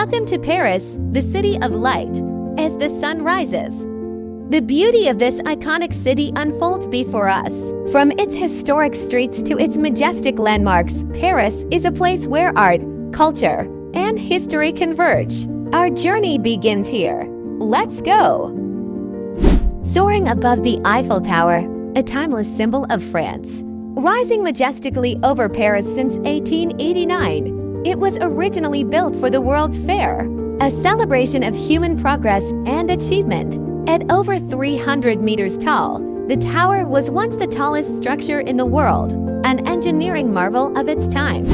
Welcome to Paris, the city of light. As the sun rises, the beauty of this iconic city unfolds before us. From its historic streets to its majestic landmarks, Paris is a place where art, culture, and history converge. Our journey begins here. Let's go! Soaring above the Eiffel Tower, a timeless symbol of France. Rising majestically over Paris since 1889, it was originally built for the World's Fair, a celebration of human progress and achievement. At over 300 meters tall, the tower was once the tallest structure in the world, an engineering marvel of its time.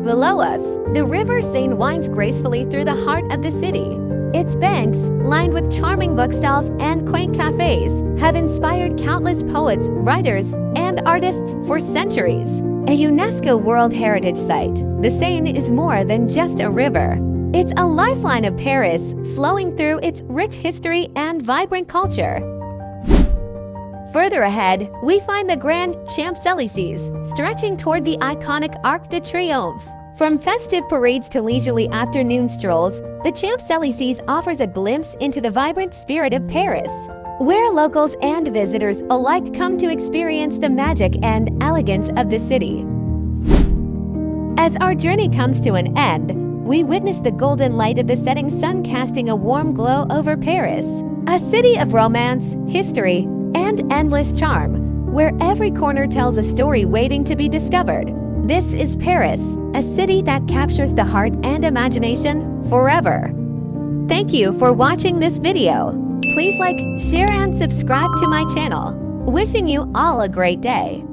Below us, the river Seine winds gracefully through the heart of the city. Its banks, lined with charming bookstalls and quaint cafes, have inspired countless poets, writers, and artists for centuries. A UNESCO World Heritage Site, the Seine is more than just a river. It's a lifeline of Paris, flowing through its rich history and vibrant culture. Further ahead, we find the Grand Champs-Elysees, stretching toward the iconic Arc de Triomphe. From festive parades to leisurely afternoon strolls, the Champs-Elysees offers a glimpse into the vibrant spirit of Paris, where locals and visitors alike come to experience the magic and elegance of the city. As our journey comes to an end, we witness the golden light of the setting sun casting a warm glow over Paris, a city of romance, history, and endless charm, where every corner tells a story waiting to be discovered. This is Paris, a city that captures the heart and imagination forever. Thank you for watching this video. Please like, share, and subscribe to my channel. Wishing you all a great day.